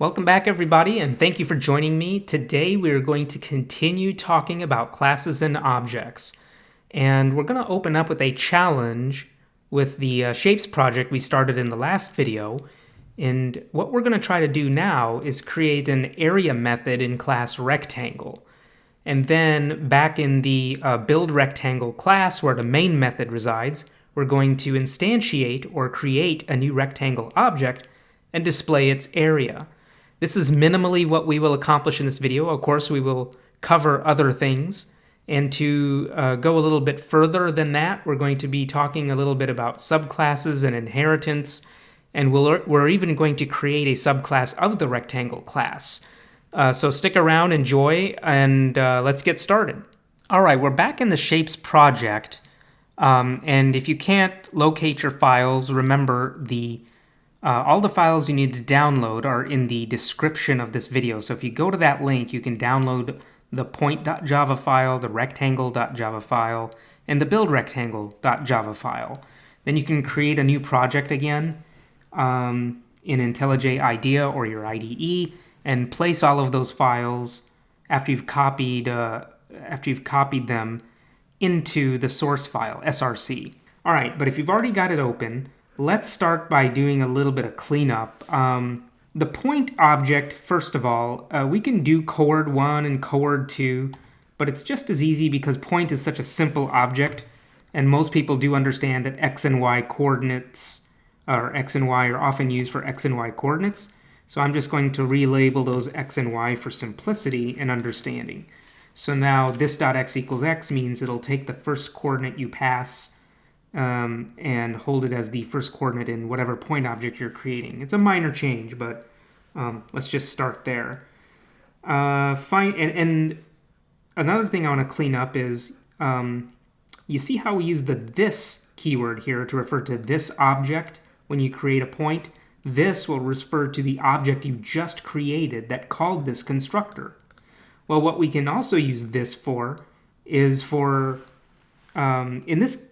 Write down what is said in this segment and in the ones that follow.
Welcome back, everybody, and thank you for joining me. Today we are going to continue talking about classes and objects. And we're going to open up with a challenge with the shapes project we started in the last video. And what we're going to try to do now is create an area method in class rectangle. And then back in the build rectangle class where the main method resides, we're going to instantiate or create a new rectangle object and display its area. This is minimally what we will accomplish in this video. Of course, we will cover other things. And to go a little bit further than that, we're going to be talking a little bit about subclasses and inheritance. And we're even going to create a subclass of the rectangle class. So stick around, enjoy, and let's get started. All right, we're back in the shapes project. And if you can't locate your files, remember all the files you need to download are in the description of this video. So if you go to that link, you can download the point.java file, the rectangle.java file, and the buildrectangle.java file. Then you can create a new project again in IntelliJ IDEA or your IDE and place all of those files after you've copied them into the source file, src. All right, but if you've already got it open, let's start by doing a little bit of cleanup. The point object, first of all, we can do coord 1 and coord 2, but it's just as easy because point is such a simple object, and most people do understand that x and y coordinates, or x and y are often used for x and y coordinates. So I'm just going to relabel those x and y for simplicity and understanding. So now this dot x equals x means it'll take the first coordinate you pass and hold it as the first coordinate in whatever point object you're creating. It's a minor change, but let's just start there. And another thing I want to clean up is you see how we use the this keyword here to refer to this object when you create a point? This will refer to the object you just created that called this constructor. Well, what we can also use this for is for, in this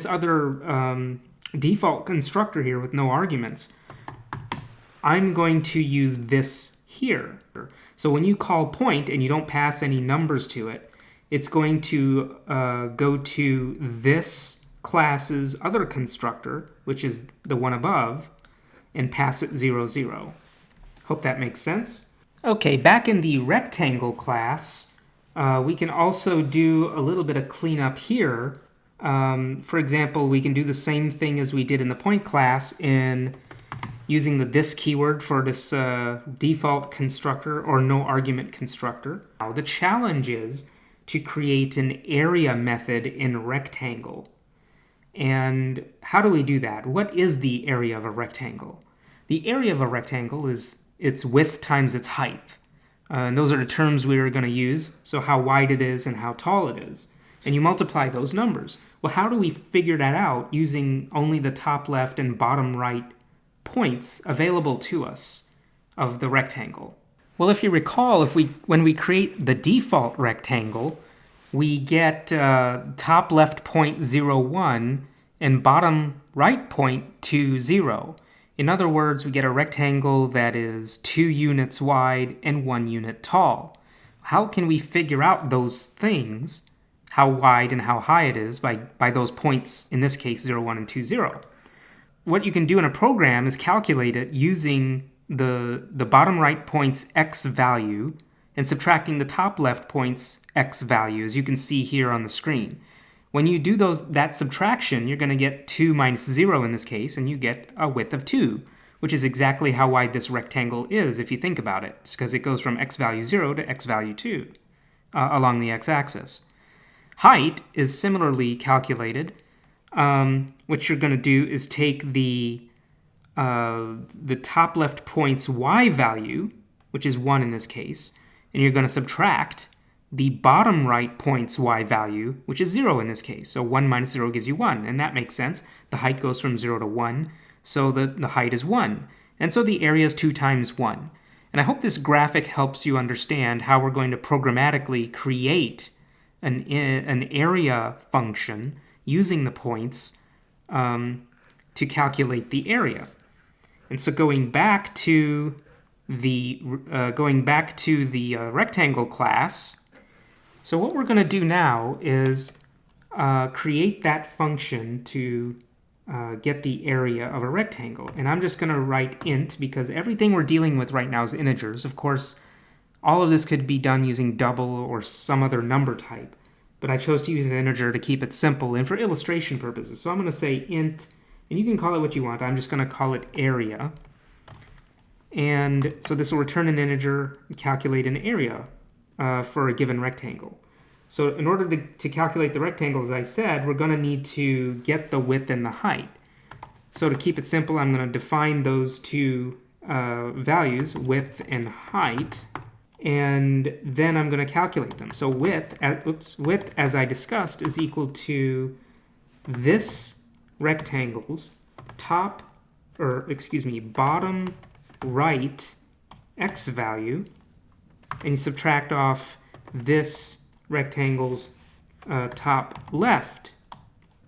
other default constructor here with no arguments, I'm going to use this here. So when you call point and you don't pass any numbers to it, it's going to go to this class's other constructor, which is the one above, and pass it 0, 0. Hope that makes sense. Okay, back in the rectangle class, we can also do a little bit of cleanup here. For example, we can do the same thing as we did in the point class in using the this keyword for this default constructor or no argument constructor. Now, the challenge is to create an area method in rectangle. And how do we do that? What is the area of a rectangle? The area of a rectangle is its width times its height. And those are the terms we are going to use, so how wide it is and how tall it is. And you multiply those numbers. Well, how do we figure that out using only the top left and bottom right points available to us of the rectangle? Well, if you recall, when we create the default rectangle, we get top left point 0, 1 and bottom right point 2, 0. In other words, we get a rectangle that is 2 units wide and 1 unit tall. How can we figure out those things, how wide and how high it is, by those points, in this case 0, 1 and 2, 0? What you can do in a program is calculate it using the bottom right point's x value and subtracting the top left point's x value, as you can see here on the screen. When you do that subtraction, you're going to get 2 minus 0 in this case, and you get a width of 2, which is exactly how wide this rectangle is if you think about it. It's because it goes from x value 0 to x value 2 along the x-axis. Height is similarly calculated. What you're going to do is take the top left point's y value, which is 1 in this case, and you're going to subtract the bottom right point's y value, which is 0 in this case. So 1 minus 0 gives you 1, and that makes sense. The height goes from 0 to 1, so the height is 1. And so the area is 2 times 1. And I hope this graphic helps you understand how we're going to programmatically create an area function using the points to calculate the area. And so going back to going back to the rectangle class. So what we're going to do now is create that function to get the area of a rectangle. And I'm just going to write int because everything we're dealing with right now is integers. Of course, all of this could be done using double or some other number type, but I chose to use an integer to keep it simple and for illustration purposes. So I'm going to say int, and you can call it what you want. I'm just going to call it area. And so this will return an integer and calculate an area for a given rectangle. So in order to calculate the rectangle, as I said, we're going to need to get the width and the height. So to keep it simple, I'm going to define those two values, width and height, and then I'm going to calculate them. So width, as I discussed, is equal to this rectangle's bottom right x value, and you subtract off this rectangle's top left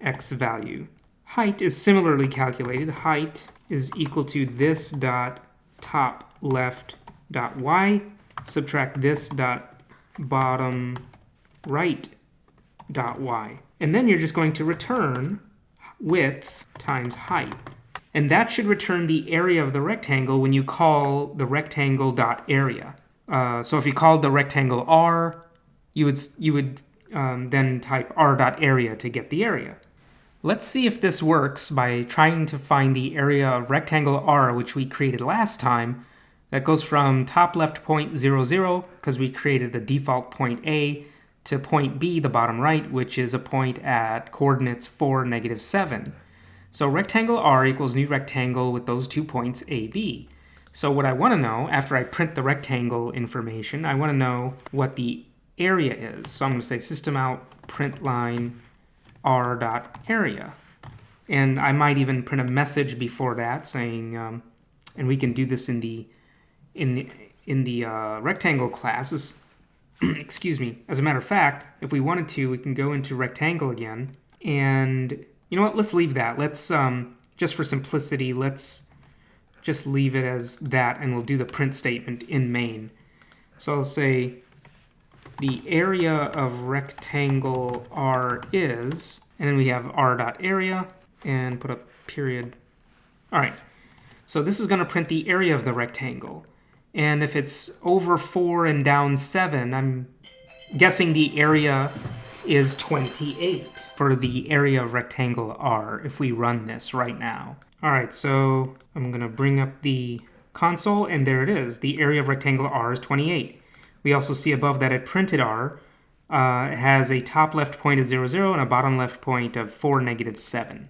x value. Height is similarly calculated. Height is equal to this dot top left dot y, subtract this dot bottom right dot y. And then you're just going to return width times height. And that should return the area of the rectangle when you call the rectangle dot area. So if you called the rectangle r, you would then type r dot area to get the area. Let's see if this works by trying to find the area of rectangle r, which we created last time. That goes from top left point 0, 0, because we created the default point A, to point B, the bottom right, which is a point at coordinates 4, -7. So rectangle r equals new rectangle with those 2 points A, B. So what I want to know, after I print the rectangle information, I want to know what the area is. So I'm going to say system out print line r dot area. And I might even print a message before that saying, and we can do this in the rectangle classes. Excuse me. As a matter of fact, if we wanted to, we can go into rectangle again. And you know what? Let's leave that. Let's, just for simplicity, let's just leave it as that, and we'll do the print statement in main. So I'll say the area of rectangle R is, and then we have r dot area, and put a period. All right. So this is going to print the area of the rectangle. And if it's over 4 and down 7, I'm guessing the area is 28 for the area of rectangle R if we run this right now. All right, so I'm going to bring up the console, and there it is. The area of rectangle R is 28. We also see above that it printed R. It has a top left point of 0, 0 and a bottom left point of 4, -7.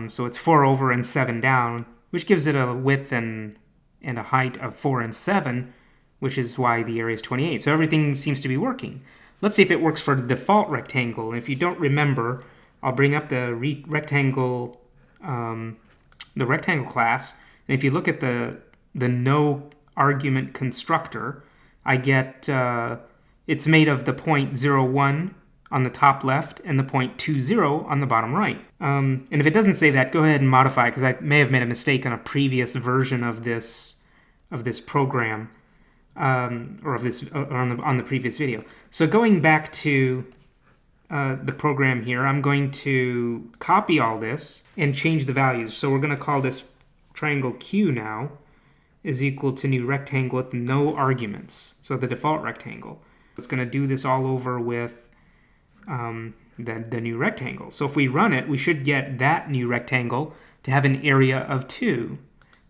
So it's 4 over and 7 down, which gives it a width and a height of 4 and 7, which is why the area is 28. So everything seems to be working. Let's see if it works for the default rectangle. And if you don't remember, I'll bring up the rectangle class. And if you look at the no argument constructor, I get it's made of the point 0, 1 on the top left and the point 2, 0 on the bottom right. And if it doesn't say that, go ahead and modify it, because I may have made a mistake on a previous version of this program, or on the previous video. So going back to the program here, I'm going to copy all this and change the values. So we're going to call this triangle Q now is equal to new rectangle with no arguments. So the default rectangle. It's going to do this all over with the new rectangle. So if we run it, we should get that new rectangle to have an area of 2.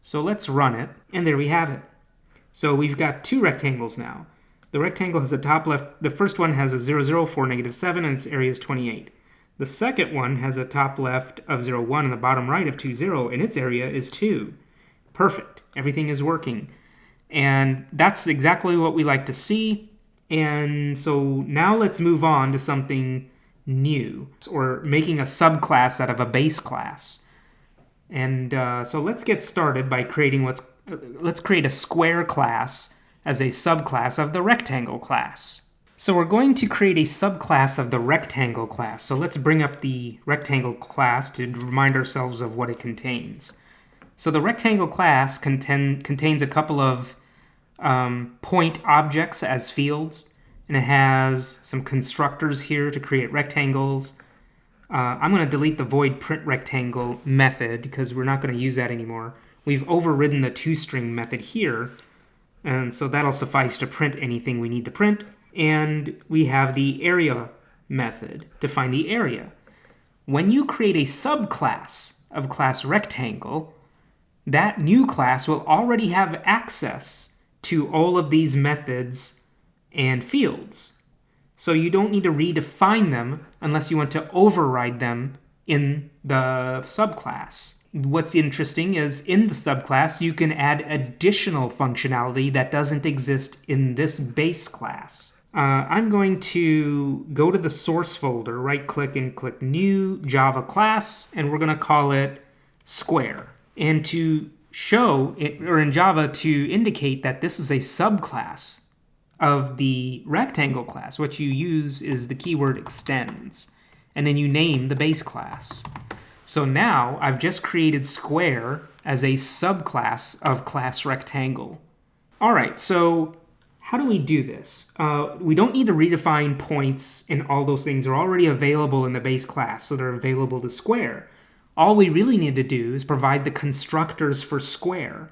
So let's run it, and there we have it. So we've got 2 rectangles now. The rectangle has a top left, the first one has a 0, 0, 4, -7, and its area is 28. The second one has a top left of 0, 1 and the bottom right of 2, 0, and its area is 2. Perfect. Everything is working. And that's exactly what we like to see. And so now let's move on to something new, or making a subclass out of a base class. And so let's get started by creating let's create a square class as a subclass of the rectangle class. So we're going to create a subclass of the rectangle class. So let's bring up the rectangle class to remind ourselves of what it contains. So the rectangle class contains a couple of point objects as fields, and it has some constructors here to create rectangles. I'm going to delete the void print rectangle method because we're not going to use that anymore. We've overridden the toString method here, and so that'll suffice to print anything we need to print. And we have the area method to find the area. When you create a subclass of class rectangle, that new class will already have access to all of these methods and fields. So you don't need to redefine them unless you want to override them in the subclass. What's interesting is in the subclass, you can add additional functionality that doesn't exist in this base class. I'm going to go to the source folder, right-click and click New Java Class, and we're going to call it Square. And to show, or in Java, to indicate that this is a subclass of the rectangle class, what you use is the keyword extends, and then you name the base class. So now I've just created Square as a subclass of class rectangle. All right, so how do we do this? We don't need to redefine points, and all those things are already available in the base class, so they're available to Square. All we really need to do is provide the constructors for Square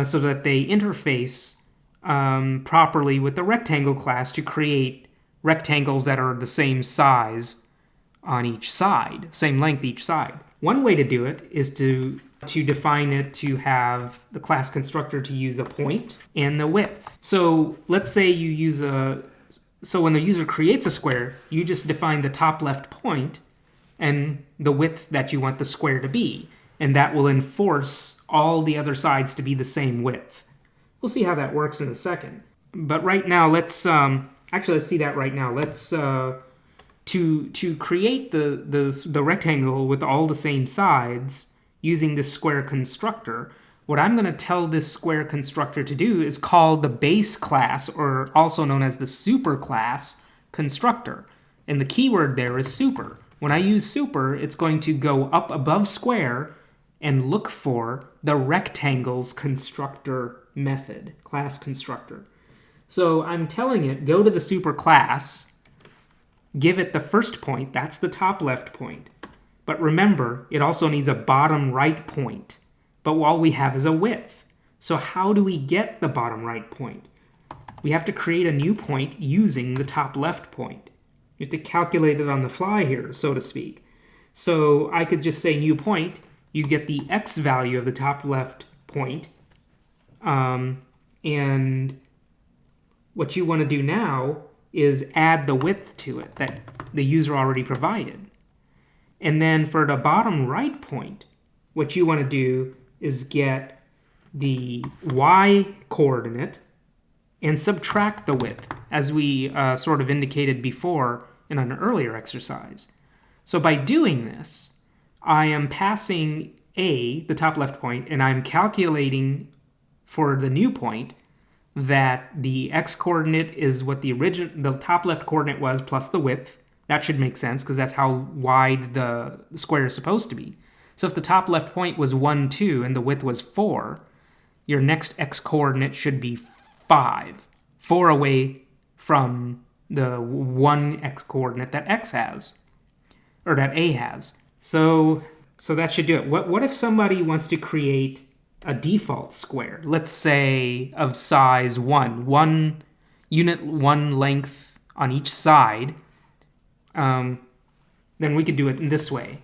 so that they interface properly with the rectangle class to create rectangles that are the same size on each side, same length each side. One way to do it is to define it to have the class constructor to use a point and the width. So let's say you use so when the user creates a square, you just define the top left point and the width that you want the square to be. And that will enforce all the other sides to be the same width. We'll see how that works in a second. But right now, let's see that right now. Let's to create the rectangle with all the same sides using this square constructor, what I'm going to tell this square constructor to do is call the base class, or also known as the superclass constructor. And the keyword there is super. When I use super, it's going to go up above square and look for the rectangles constructor method, class constructor. So I'm telling it, go to the superclass, give it the first point, that's the top left point. But remember, it also needs a bottom right point. But all we have is a width. So how do we get the bottom right point? We have to create a new point using the top left point. You have to calculate it on the fly here, so to speak. So I could just say new point. You get the x value of the top left point. And what you want to do now is add the width to it that the user already provided. And then for the bottom right point, what you want to do is get the y coordinate and subtract the width, as we sort of indicated before in an earlier exercise. So by doing this, I am passing a, the top left point, and I'm calculating for the new point that the x-coordinate is what the top left coordinate was plus the width. That should make sense because that's how wide the square is supposed to be. So if the top left point was 1, 2, and the width was 4, your next x-coordinate should be 5. 4 away from the 1 x-coordinate that x has, or that a has. So that should do it. What if somebody wants to create a default square? Let's say of size 1 unit, 1 length on each side. Then we could do it in this way.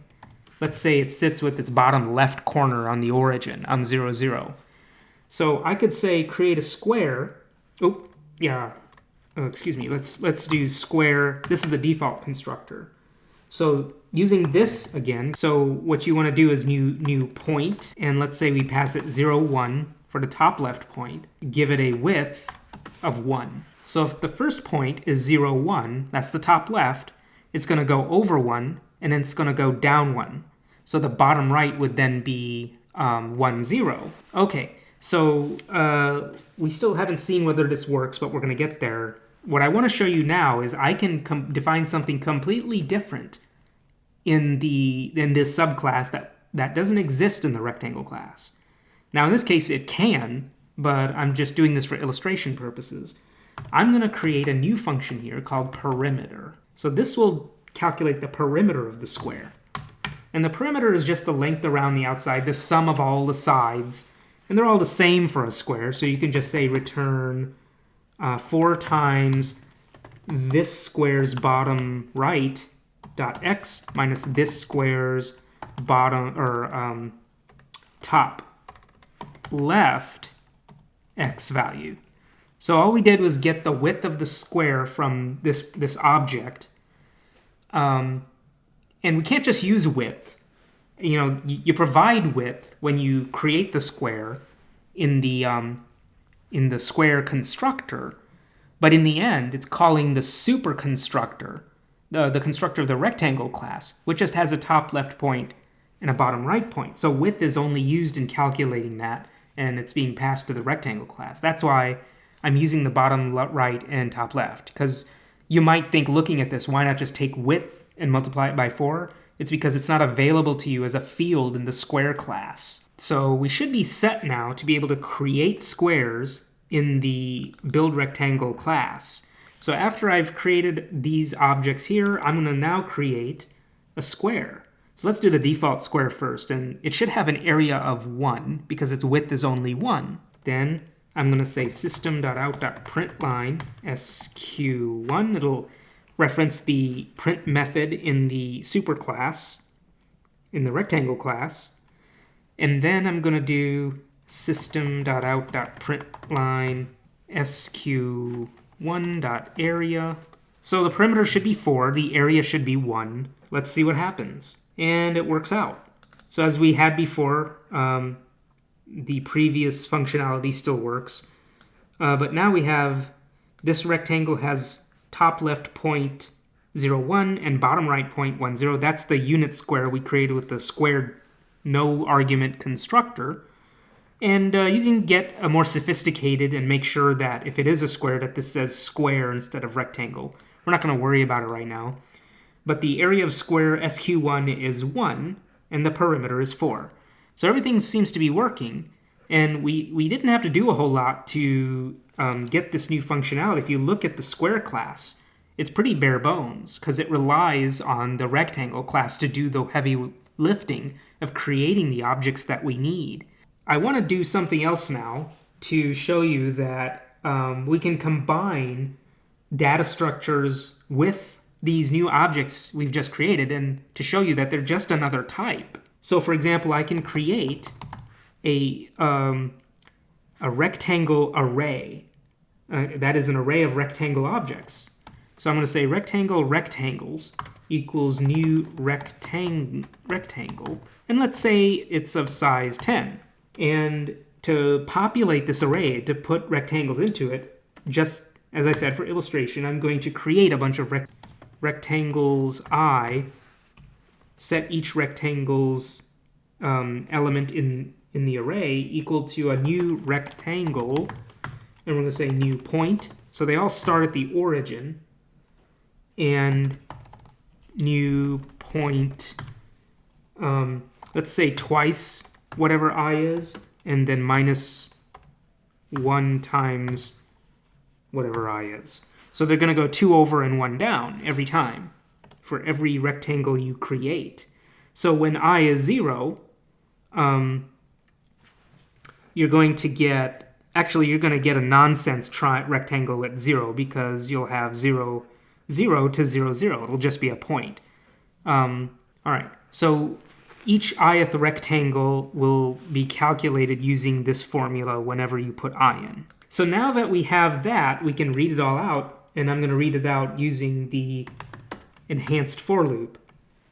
Let's say it sits with its bottom left corner on the origin, on 0, 0. So I could say create a square. Excuse me. Let's do square. This is the default constructor. So using this again, so what you want to do is new point, and let's say we pass it 0, 1 for the top left point, give it a width of 1. So if the first point is 0, 1, that's the top left, it's going to go over 1, and then it's going to go down 1. So the bottom right would then be 1, 0. Okay, so we still haven't seen whether this works, but we're going to get there. What I want to show you now is I can define something completely different in this subclass that doesn't exist in the rectangle class. Now in this case it can, but I'm just doing this for illustration purposes. I'm going to create a new function here called perimeter. So this will calculate the perimeter of the square. And the perimeter is just the length around the outside, the sum of all the sides. And they're all the same for a square, so you can just say return 4 times this square's bottom right dot x minus this square's bottom or top left x value. So all we did was get the width of the square from this object, and we can't just use width. You know, you provide width when you create the square in the square constructor, but in the end, it's calling the super constructor, the constructor of the rectangle class, which just has a top left point and a bottom right point. So width is only used in calculating that, and it's being passed to the rectangle class. That's why I'm using the bottom right and top left, because you might think, looking at this, why not just take width and multiply it by 4? It's because it's not available to you as a field in the square class. So we should be set now to be able to create squares in the build rectangle class. So after I've created these objects here, I'm going to now create a square. So let's do the default square first, and it should have an area of 1 because its width is only 1. Then I'm going to say system.out.println sq1. It'll reference the print method in the superclass, in the rectangle class. And then I'm going to do system.out.println sq1.area. So the perimeter should be 4, the area should be 1. Let's see what happens. And it works out. So as we had before, the previous functionality still works. But now we have this rectangle has top left point 0, 1 and bottom right point 1, 0. That's the unit square we created with the squared no argument constructor. And you can get a more sophisticated and make sure that if it is a square, that this says square instead of rectangle. We're not going to worry about it right now. But the area of square SQ1 is 1 and the perimeter is 4. So everything seems to be working, and we didn't have to do a whole lot to get this new functionality. If you look at the square class, it's pretty bare bones because it relies on the rectangle class to do the heavy lifting of creating the objects that we need. I want to do something else now to show you that we can combine data structures with these new objects we've just created, and to show you that they're just another type. So for example, I can create a rectangle array. That is an array of rectangle objects. So I'm going to say rectangle rectangles equals new rectangle. And let's say it's of size 10. And to populate this array, to put rectangles into it, just as I said for illustration, I'm going to create a bunch of rectangles I, set each rectangle's element in the array equal to a new rectangle, and we're going to say new point. So they all start at the origin, and new point, let's say twice whatever I is, and then minus 1 times whatever I is. So they're going to go 2 over and 1 down every time for every rectangle you create. So when I is 0, you're going to get a nonsense rectangle at 0 because you'll have 0, 0 to 0, 0. It'll just be a point. All right, so each ith rectangle will be calculated using this formula whenever you put I in. So now that we have that, we can read it all out, and I'm going to read it out using the enhanced for loop.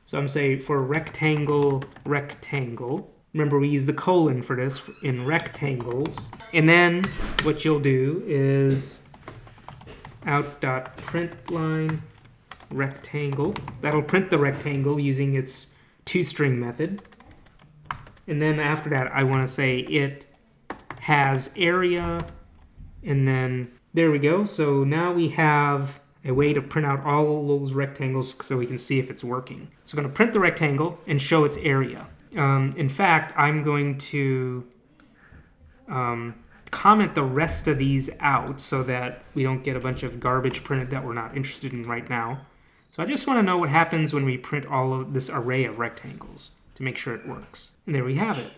So I'm going to say for rectangle, rectangle. Remember, we use the colon for this in rectangles. And then what you'll do is out.println rectangle. That'll print the rectangle using its toString method. And then after that, I want to say it has area, and then there we go. So now we have a way to print out all those rectangles so we can see if it's working. So I'm going to print the rectangle and show its area. In fact, I'm going to comment the rest of these out so that we don't get a bunch of garbage printed that we're not interested in right now. So I just want to know what happens when we print all of this array of rectangles to make sure it works. And there we have it.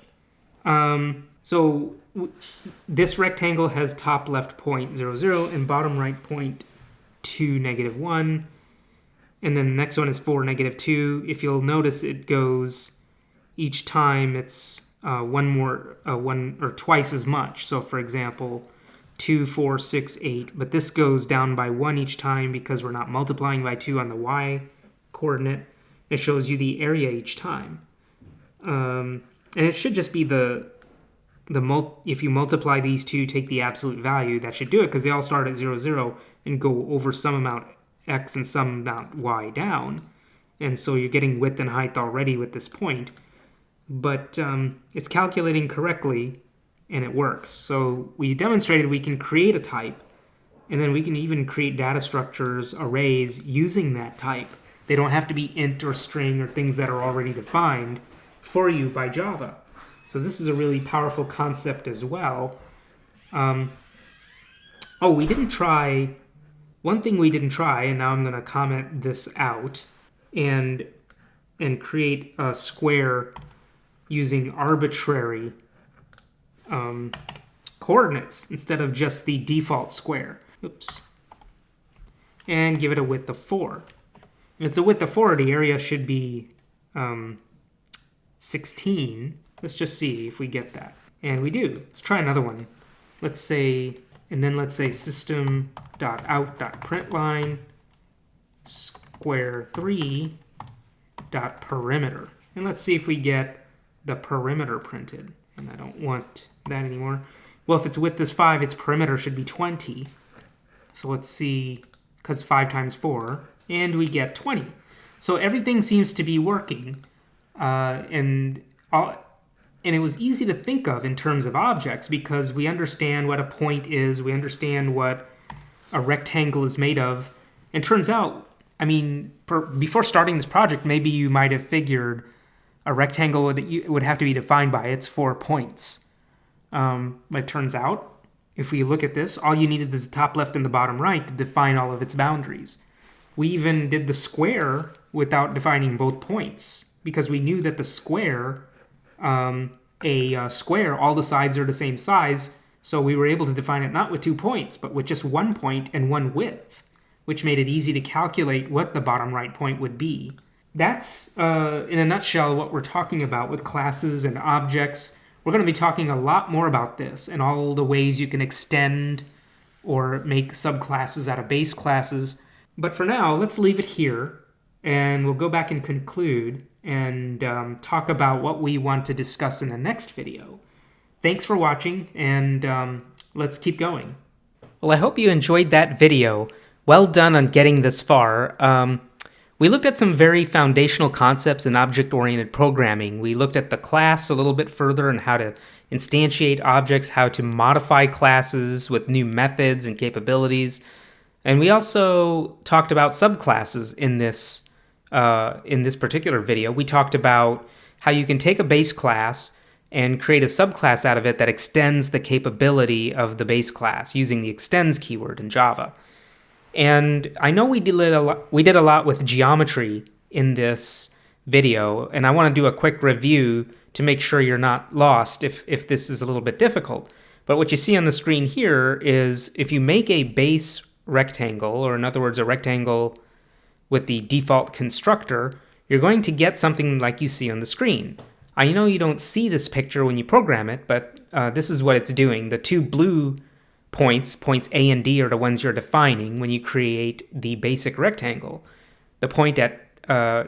This rectangle has top left point 0, 0 and bottom right point 2, -1. And then the next one is 4, -2. If you'll notice, it goes each time it's one or twice as much. So for example, 2, 4, 6, 8. But this goes down by 1 each time because we're not multiplying by 2 on the y coordinate. It shows you the area each time. And it should just be if you multiply these two, take the absolute value, that should do it because they all start at 0, 0 and go over some amount x and some amount y down. And so you're getting width and height already with this point. But it's calculating correctly and it works. So we demonstrated we can create a type, and then we can even create data structures, arrays, using that type. They don't have to be int or string or things that are already defined for you by Java. So this is a really powerful concept as well. We didn't try, one thing we didn't try, and now I'm going to comment this out, and create a square using arbitrary coordinates instead of just the default square. Oops. And give it a width of 4. If it's a width of 4, the area should be 16. Let's just see if we get that. And we do. Let's try another one. Let's say system.out.println square3.perimeter. And let's see if we get the perimeter printed. And I don't want that anymore. Well, if its width is 5, its perimeter should be 20. So let's see, because 5 times 4, and we get 20. So everything seems to be working, and it was easy to think of in terms of objects because we understand what a point is, we understand what a rectangle is made of. And turns out, I mean, before starting this project, maybe you might have figured a rectangle would have to be defined by its 4 points. But it turns out, if we look at this, all you needed is the top left and the bottom right to define all of its boundaries. We even did the square without defining both points because we knew that the square, square, all the sides are the same size, so we were able to define it not with 2 points, but with just 1 point and 1 width, which made it easy to calculate what the bottom right point would be. That's, in a nutshell, what we're talking about with classes and objects. We're going to be talking a lot more about this and all the ways you can extend or make subclasses out of base classes. But for now, let's leave it here, and we'll go back and conclude and talk about what we want to discuss in the next video. Thanks for watching, and let's keep going. Well, I hope you enjoyed that video. Well done on getting this far. We looked at some very foundational concepts in object-oriented programming. We looked at the class a little bit further and how to instantiate objects, how to modify classes with new methods and capabilities. And we also talked about subclasses in this particular video. We talked about how you can take a base class and create a subclass out of it that extends the capability of the base class using the extends keyword in Java. And I know we did a lot with geometry in this video, and I want to do a quick review to make sure you're not lost if this is a little bit difficult. But what you see on the screen here is if you make a base rectangle, or in other words, a rectangle with the default constructor, you're going to get something like you see on the screen. I know you don't see this picture when you program it, but this is what it's doing. The 2 blue points A and D, are the ones you're defining when you create the basic rectangle. The point at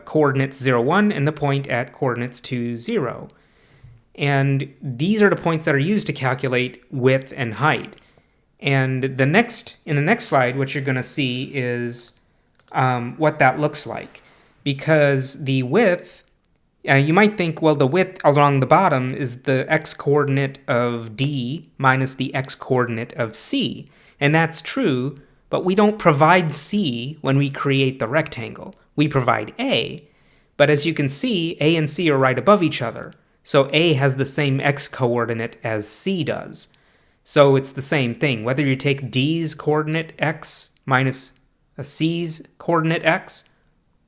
coordinates 0, 1 and the point at coordinates 2, 0. And these are the points that are used to calculate width and height. And in the next slide, what you're going to see is what that looks like. Because the width, you might think, well, the width along the bottom is the x-coordinate of D minus the x-coordinate of C. And that's true, but we don't provide C when we create the rectangle. We provide A. But as you can see, A and C are right above each other. So A has the same x-coordinate as C does. So it's the same thing. Whether you take D's coordinate x minus a C's coordinate x,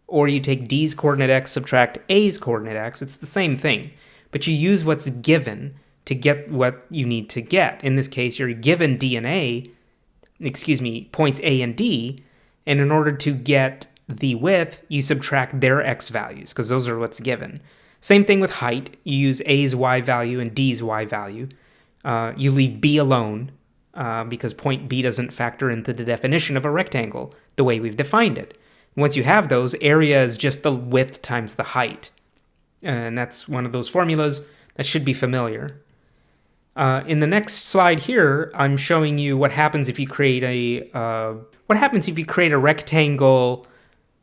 or you take D's coordinate x, subtract A's coordinate x, it's the same thing. But you use what's given to get what you need to get. In this case, you're given points A and D, and in order to get the width, you subtract their x values, because those are what's given. Same thing with height. You use A's y value and D's y value. You leave B alone, because point B doesn't factor into the definition of a rectangle, the way we've defined it. Once you have those, area is just the width times the height. And that's one of those formulas that should be familiar. In the next slide here, I'm showing you what happens if you create a rectangle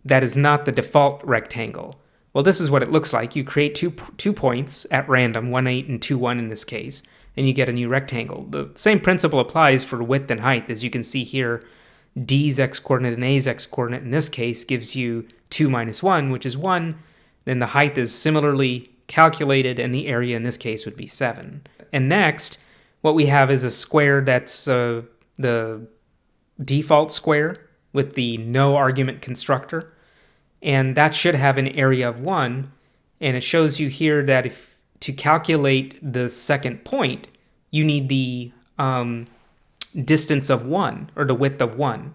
that is not the default rectangle. Well, this is what it looks like. You create two points at random, 1, 8, and 2, 1 in this case, and you get a new rectangle. The same principle applies for width and height. As you can see here, D's x-coordinate and A's x-coordinate in this case gives you 2 minus 1, which is 1. Then the height is similarly calculated, and the area in this case would be 7. And next, what we have is a square that's the default square with the no argument constructor. And that should have an area of 1. And it shows you here that to calculate the second point, you need the distance of 1, or the width of 1.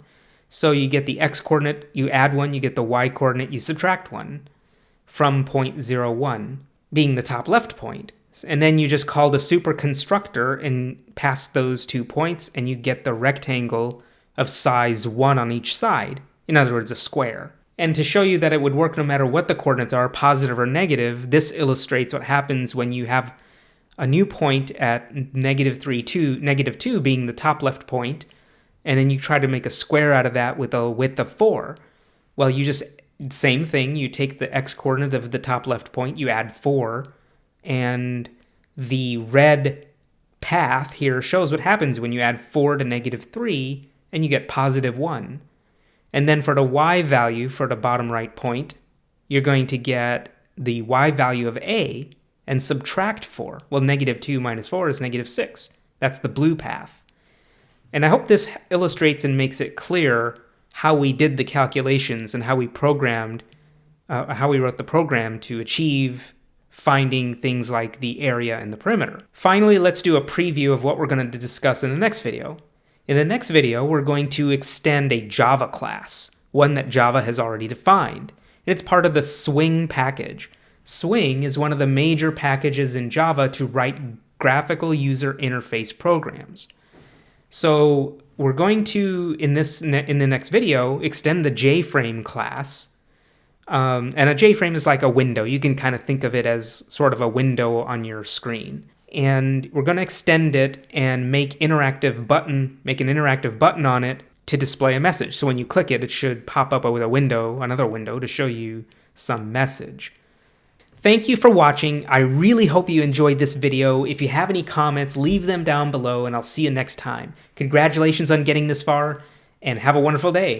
So you get the x-coordinate, you add 1, you get the y-coordinate, you subtract 1 from point 0, 1, being the top left point. And then you just call the superconstructor and pass those 2 points, and you get the rectangle of size 1 on each side. In other words, a square. And to show you that it would work no matter what the coordinates are, positive or negative, this illustrates what happens when you have a new point at negative 2 being the top left point, and then you try to make a square out of that with a width of 4. Well, same thing, you take the x-coordinate of the top left point, you add 4, and the red path here shows what happens when you add 4 to negative 3, and you get positive 1. And then for the y value, for the bottom right point, you're going to get the y value of A and subtract 4. Well, negative 2 minus 4 is negative 6. That's the blue path. And I hope this illustrates and makes it clear how we did the calculations and how we wrote the program to achieve finding things like the area and the perimeter. Finally, let's do a preview of what we're going to discuss in the next video. In the next video, we're going to extend a Java class, one that Java has already defined. It's part of the Swing package. Swing is one of the major packages in Java to write graphical user interface programs. So we're going to, in the next video, extend the JFrame class. And a JFrame is like a window. You can kind of think of it as sort of a window on your screen. And we're going to extend it and make an interactive button on it to display a message. So when you click it, it should pop up with another window to show you some message. Thank you for watching. I really hope you enjoyed this video. If you have any comments, leave them down below, and I'll see you next time. Congratulations on getting this far, and have a wonderful day.